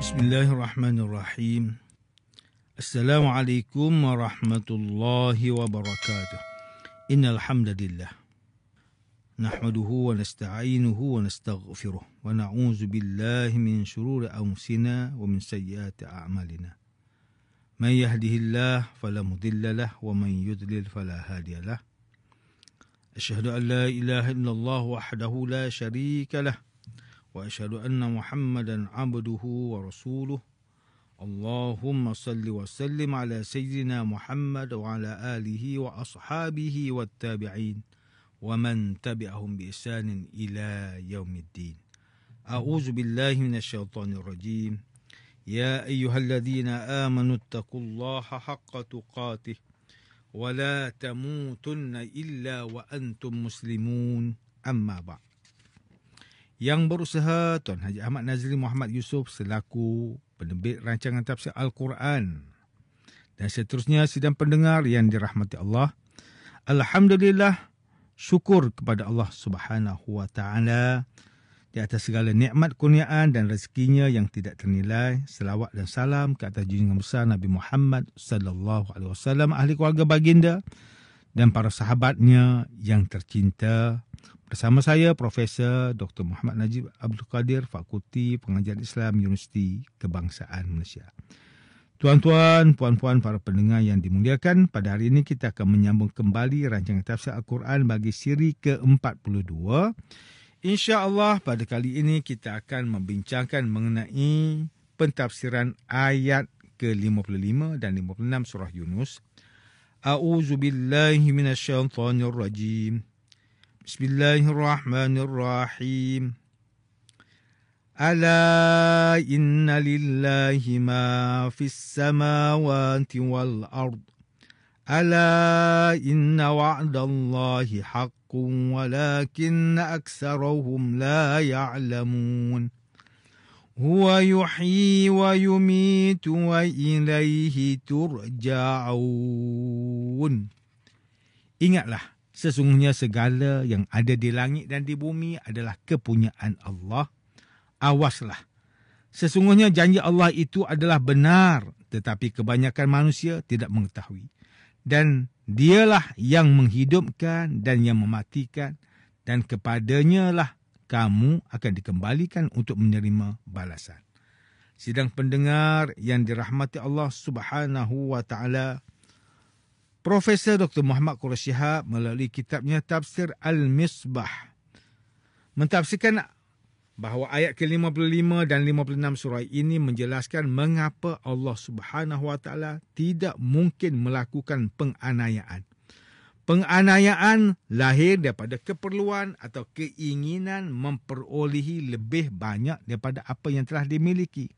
Bismillahirrahmanirrahim. Assalamualaikum warahmatullahi wabarakatuh. Innal hamdalillah nahmaduhu wa nasta'inuhu wa nastaghfiruh wa na'udzu billahi min shururi anfusina wa min sayyiati a'malina. Man yahdihillahu fala mudilla lahu wa man yudlil fala hadiya lahu. Asyhadu an la ilaha illallah wahdahu la syarika lahu wa asyhadu anna Muhammadan abduhu wa rasuluh. Allahumma salli wa sallim ala sayyidina Muhammad wa ala alihi wa ashabihi wa tabi'in wa man tabi'ahum bi ihsanin ila yaumiddin. A'udzu billahi minasyaitonir rajim. Ya ayyuhalladzina amanu taqullaha haqqa tuqatih wa la tamutunna illa wa antum muslimun. Amma ba'd. Yang berusaha Tuan Haji Ahmad Nazri Muhammad Yusof selaku penerbit rancangan tafsir Al-Quran dan seterusnya sidang pendengar yang dirahmati Allah. Alhamdulillah, syukur kepada Allah Subhanahu wa taala di atas segala nikmat kurniaan dan rezekinya yang tidak ternilai. Selawat dan salam ke atas junjungan besar Nabi Muhammad sallallahu alaihi wasallam, ahli keluarga baginda dan para sahabatnya yang tercinta. Bersama saya Profesor Dr. Muhammad Najib Abdul Qadir, Fakulti Pengajian Islam Universiti Kebangsaan Malaysia. Tuan-tuan, puan-puan, para pendengar yang dimuliakan, pada hari ini kita akan menyambung kembali rancangan tafsir Al-Quran bagi siri ke-42. InsyaAllah pada kali ini kita akan membincangkan mengenai pentafsiran ayat ke-55 dan 56 surah Yunus. A'udzubillahi minasyaitonirrajim. Bismillahirrahmanirrahim. Ala inna lillahi ma fis samawati wal ard. Ala inna wa'dallahi haqqun walakinna aktsarahum la ya'lamun. Huwa yuhyi wa yumitu wa ilaihi turja'un. Ingatlah, sesungguhnya segala yang ada di langit dan di bumi adalah kepunyaan Allah. Awaslah, sesungguhnya janji Allah itu adalah benar, tetapi kebanyakan manusia tidak mengetahui. Dan dialah yang menghidupkan dan yang mematikan, dan kepadanya lah kamu akan dikembalikan untuk menerima balasan. Sidang pendengar yang dirahmati Allah Subhanahu wa taala, Profesor Dr. Muhammad Quraish Shihab melalui kitabnya Tafsir Al-Misbah mentafsirkan bahawa ayat ke-55 dan 56 surah ini menjelaskan mengapa Allah Subhanahu wa taala tidak mungkin melakukan penganiayaan. Penganiayaan lahir daripada keperluan atau keinginan memperolehi lebih banyak daripada apa yang telah dimiliki.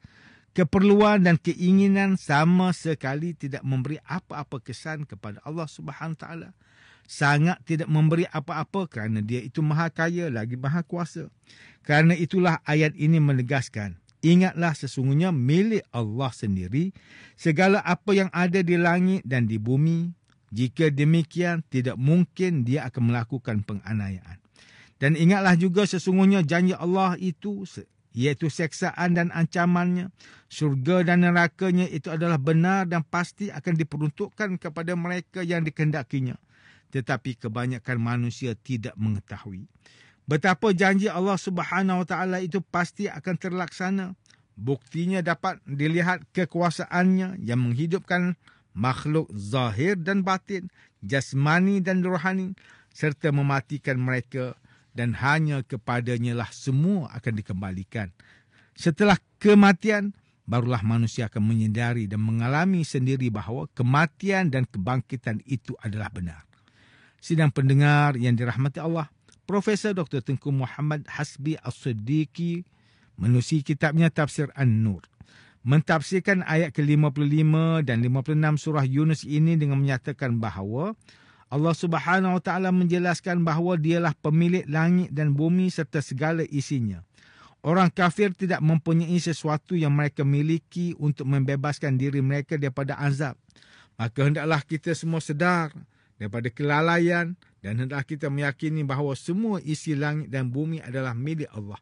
Keperluan dan keinginan sama sekali tidak memberi apa-apa kesan kepada Allah Subhanahu Wa Taala. Sangat tidak memberi apa-apa kerana Dia itu maha kaya lagi maha kuasa. Kerana itulah ayat ini menegaskan, ingatlah sesungguhnya milik Allah sendiri segala apa yang ada di langit dan di bumi. Jika demikian, tidak mungkin Dia akan melakukan penganiayaan. Dan ingatlah juga sesungguhnya janji Allah itu, iaitu seksaan dan ancamannya, syurga dan nerakanya itu adalah benar dan pasti akan diperuntukkan kepada mereka yang dikehendakinya. Tetapi kebanyakan manusia tidak mengetahui. Betapa janji Allah Subhanahu Wa Taala itu pasti akan terlaksana. Buktinya dapat dilihat kekuasaannya yang menghidupkan makhluk zahir dan batin, jasmani dan rohani, serta mematikan mereka. Dan hanya kepadanya lah semua akan dikembalikan. Setelah kematian, barulah manusia akan menyedari dan mengalami sendiri bahawa kematian dan kebangkitan itu adalah benar. Sidang pendengar yang dirahmati Allah, Profesor Dr. Tengku Muhammad Hasbi As-Siddiqi menulis kitabnya Tafsir An-Nur, mentafsirkan ayat ke-55 dan 56 surah Yunus ini dengan menyatakan bahawa Allah Subhanahu Wa Taala menjelaskan bahawa Dialah pemilik langit dan bumi serta segala isinya. Orang kafir tidak mempunyai sesuatu yang mereka miliki untuk membebaskan diri mereka daripada azab. Maka hendaklah kita semua sedar daripada kelalaian dan hendaklah kita meyakini bahawa semua isi langit dan bumi adalah milik Allah.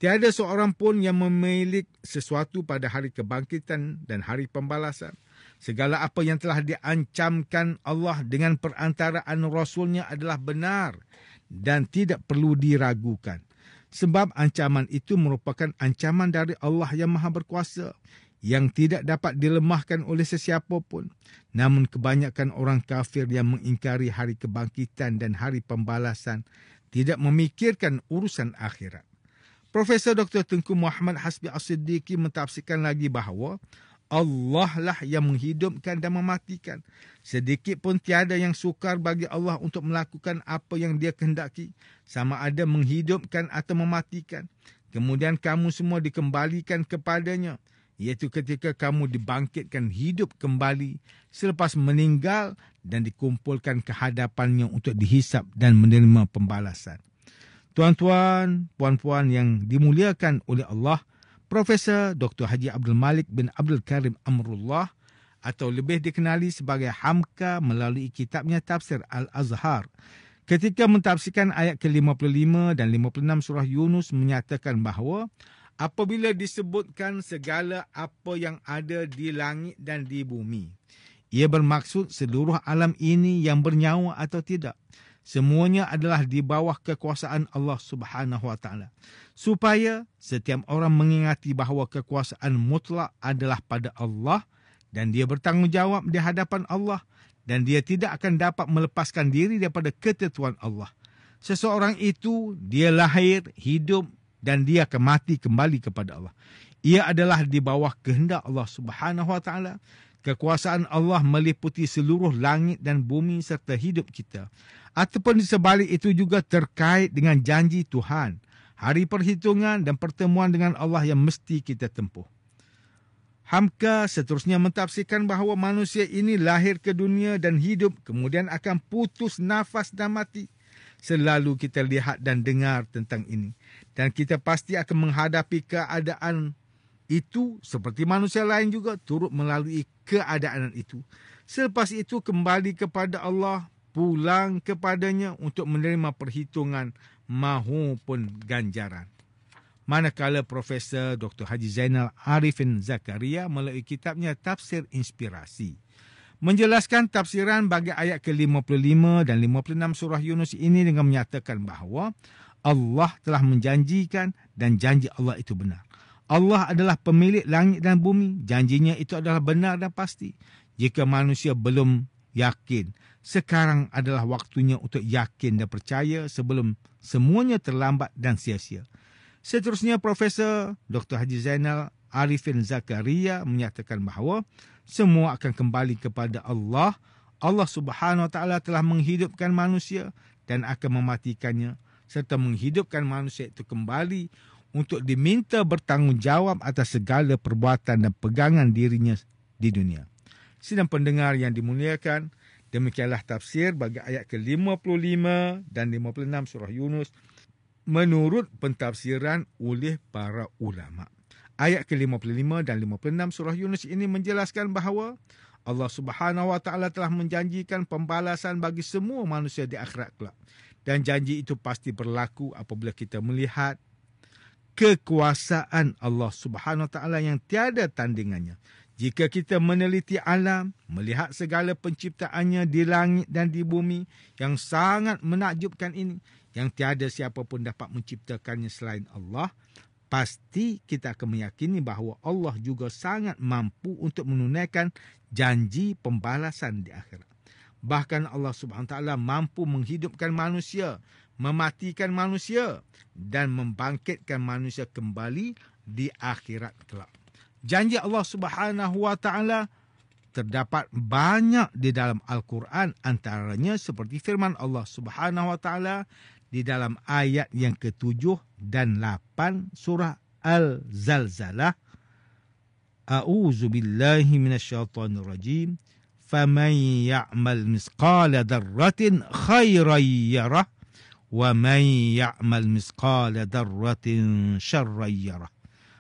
Tiada seorang pun yang memiliki sesuatu pada hari kebangkitan dan hari pembalasan. Segala apa yang telah diancamkan Allah dengan perantaraan Rasulnya adalah benar dan tidak perlu diragukan. Sebab ancaman itu merupakan ancaman dari Allah yang Maha Berkuasa, yang tidak dapat dilemahkan oleh sesiapa pun. Namun kebanyakan orang kafir yang mengingkari hari kebangkitan dan hari pembalasan tidak memikirkan urusan akhirat. Profesor Dr. Tengku Muhammad Hasbi As-Siddiqi mentafsirkan lagi bahawa Allah lah yang menghidupkan dan mematikan. Sedikit pun tiada yang sukar bagi Allah untuk melakukan apa yang Dia kehendaki, sama ada menghidupkan atau mematikan. Kemudian kamu semua dikembalikan kepadanya, iaitu ketika kamu dibangkitkan hidup kembali selepas meninggal dan dikumpulkan ke hadapannya untuk dihisap dan menerima pembalasan. Tuan-tuan, puan-puan yang dimuliakan oleh Allah, Profesor Dr. Haji Abdul Malik bin Abdul Karim Amrullah atau lebih dikenali sebagai Hamka melalui kitabnya Tafsir Al-Azhar, ketika mentafsirkan ayat ke-55 dan 56 surah Yunus menyatakan bahawa apabila disebutkan segala apa yang ada di langit dan di bumi, ia bermaksud seluruh alam ini yang bernyawa atau tidak. Semuanya adalah di bawah kekuasaan Allah Subhanahu Wa Taala. Supaya setiap orang mengingati bahawa kekuasaan mutlak adalah pada Allah dan dia bertanggungjawab di hadapan Allah dan dia tidak akan dapat melepaskan diri daripada ketentuan Allah. Seseorang itu dia lahir, hidup dan dia akan mati kembali kepada Allah. Ia adalah di bawah kehendak Allah Subhanahu Wa Taala. Kekuasaan Allah meliputi seluruh langit dan bumi serta hidup kita. Ataupun di sebalik itu juga terkait dengan janji Tuhan, hari perhitungan dan pertemuan dengan Allah yang mesti kita tempuh. Hamka seterusnya mentafsirkan bahawa manusia ini lahir ke dunia dan hidup, kemudian akan putus nafas dan mati. Selalu kita lihat dan dengar tentang ini. Dan kita pasti akan menghadapi keadaan itu seperti manusia lain juga turut melalui keadaan itu. Selepas itu kembali kepada Allah, pulang kepadanya untuk menerima perhitungan mahupun ganjaran. Manakala Profesor Dr. Haji Zainal Arifin Zakaria melalui kitabnya Tafsir Inspirasi menjelaskan tafsiran bagi ayat ke-55 dan 56 surah Yunus ini dengan menyatakan bahawa Allah telah menjanjikan dan janji Allah itu benar. Allah adalah pemilik langit dan bumi. Janjinya itu adalah benar dan pasti. Jika manusia belum yakin, sekarang adalah waktunya untuk yakin dan percaya sebelum semuanya terlambat dan sia-sia. Seterusnya, Profesor Dr. Haji Zainal Arifin Zakaria menyatakan bahawa semua akan kembali kepada Allah. Allah Subhanahu Wa Taala telah menghidupkan manusia dan akan mematikannya serta menghidupkan manusia itu kembali untuk diminta bertanggungjawab atas segala perbuatan dan pegangan dirinya di dunia. Sidang pendengar yang dimuliakan, demikianlah tafsir bagi ayat ke-55 dan 56 surah Yunus menurut pentafsiran oleh para ulama. Ayat ke-55 dan 56 surah Yunus ini menjelaskan bahawa Allah Subhanahu Wa Taala telah menjanjikan pembalasan bagi semua manusia di akhirat kelak. Dan janji itu pasti berlaku apabila kita melihat kekuasaan Allah Subhanahu Wa Taala yang tiada tandingannya. Jika kita meneliti alam, melihat segala penciptaannya di langit dan di bumi yang sangat menakjubkan ini, yang tiada siapa pun dapat menciptakannya selain Allah, pasti kita akan meyakini bahawa Allah juga sangat mampu untuk menunaikan janji pembalasan di akhirat. Bahkan Allah Subhanahu Wa Taala mampu menghidupkan manusia, mematikan manusia dan membangkitkan manusia kembali di akhirat kelak. Janji Allah Subhanahu Wa Taala terdapat banyak di dalam Al-Quran, antaranya seperti firman Allah Subhanahu Wa Taala di dalam ayat yang ke-7 dan 8 surah Al-Zalzalah. A'udzu billahi minasyaitonir rajim. فَمَنْ يَعْمَلْ مِثْقَالَ ذَرَّةٍ خَيْرًا يَرَهُ وَمَنْ يَعْمَلْ مِثْقَالَ ذَرَّةٍ شَرًّا يَرَهُ.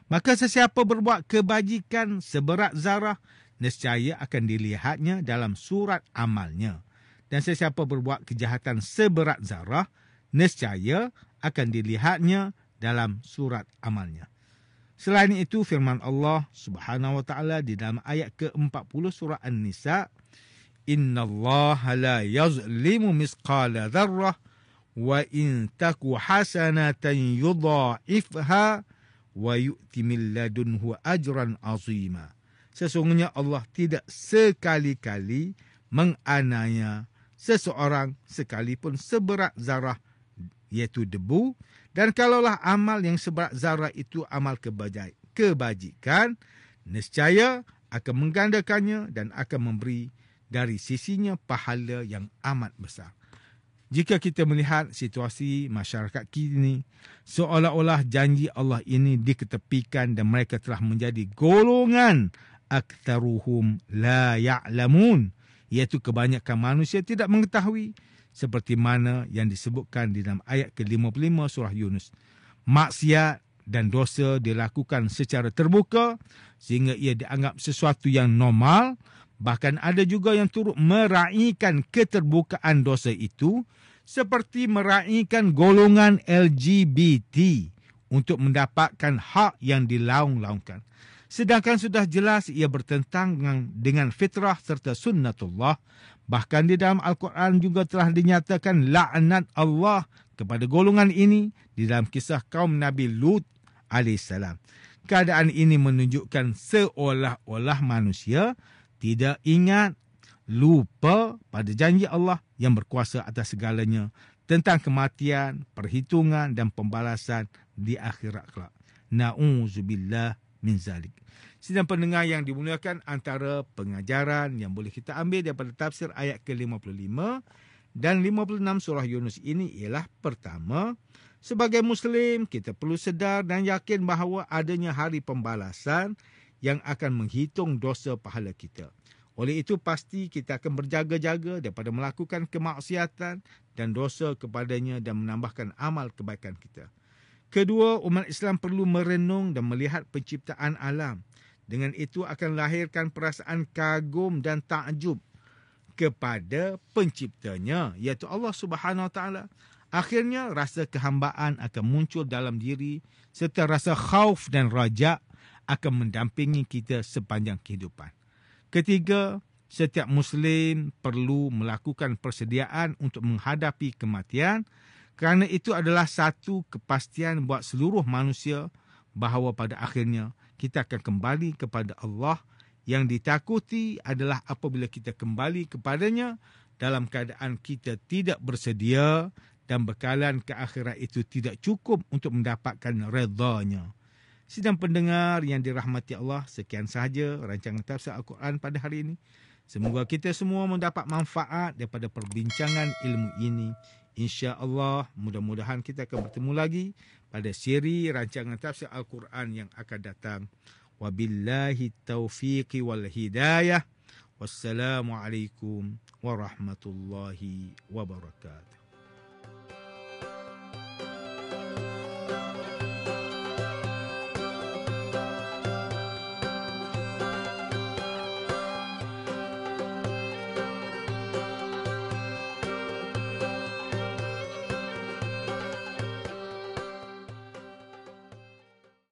Maka sesiapa berbuat kebajikan seberat zarah, nescaya akan dilihatnya dalam surat amalnya. Dan sesiapa berbuat kejahatan seberat zarah, nescaya akan dilihatnya dalam surat amalnya. Selain itu, firman Allah Subhanahu wa taala di dalam ayat ke-40 surah An-Nisa, "Innallaha la yazlimu misqala dzarrah wa in taku hasanatan yudha'ifha wa yu'ti min ladunhu ajran 'azima." Sesungguhnya Allah tidak sekali-kali menganiaya seseorang sekalipun seberat zarah, iaitu debu. Dan kalaulah amal yang seberat zarah itu amal kebajikan, nescaya akan menggandakannya dan akan memberi dari sisinya pahala yang amat besar. Jika kita melihat situasi masyarakat kini, seolah-olah janji Allah ini diketepikan dan mereka telah menjadi golongan aktsaruhum la ya'lamun, iaitu kebanyakan manusia tidak mengetahui, seperti mana yang disebutkan di dalam ayat ke-55 surah Yunus. Maksiat dan dosa dilakukan secara terbuka sehingga ia dianggap sesuatu yang normal. Bahkan ada juga yang turut meraihkan keterbukaan dosa itu, seperti meraihkan golongan LGBT untuk mendapatkan hak yang dilaung-laungkan. Sedangkan sudah jelas ia bertentangan dengan fitrah serta sunnatullah. Bahkan di dalam Al-Quran juga telah dinyatakan laknat Allah kepada golongan ini di dalam kisah kaum Nabi Lut AS. Keadaan ini menunjukkan seolah-olah manusia tidak ingat, lupa pada janji Allah yang berkuasa atas segalanya tentang kematian, perhitungan dan pembalasan di akhirat kelak. Na'udzubillah min zalik. Sidang pendengar yang dimuliakan, antara pengajaran yang boleh kita ambil daripada tafsir ayat ke-55 dan 56 surah Yunus ini ialah, pertama, sebagai Muslim kita perlu sedar dan yakin bahawa adanya hari pembalasan yang akan menghitung dosa pahala kita. Oleh itu pasti kita akan berjaga-jaga daripada melakukan kemaksiatan dan dosa kepadanya dan menambahkan amal kebaikan kita. Kedua, umat Islam perlu merenung dan melihat penciptaan alam. Dengan itu akan lahirkan perasaan kagum dan takjub kepada penciptanya, iaitu Allah Subhanahu Wa Taala. Akhirnya rasa kehambaan akan muncul dalam diri serta rasa khauf dan raja akan mendampingi kita sepanjang kehidupan. Ketiga, setiap Muslim perlu melakukan persediaan untuk menghadapi kematian, kerana itu adalah satu kepastian buat seluruh manusia bahawa pada akhirnya kita akan kembali kepada Allah. Yang ditakuti adalah apabila kita kembali kepadanya dalam keadaan kita tidak bersedia dan bekalan ke akhirat itu tidak cukup untuk mendapatkan redanya. Sidang pendengar yang dirahmati Allah, sekian sahaja rancangan tafsir Al-Quran pada hari ini. Semoga kita semua mendapat manfaat daripada perbincangan ilmu ini. InsyaAllah, mudah-mudahan kita akan bertemu lagi pada siri rancangan tafsir Al-Quran yang akan datang. Wabillahi taufiqi wal hidayah. Wassalamualaikum warahmatullahi wabarakatuh.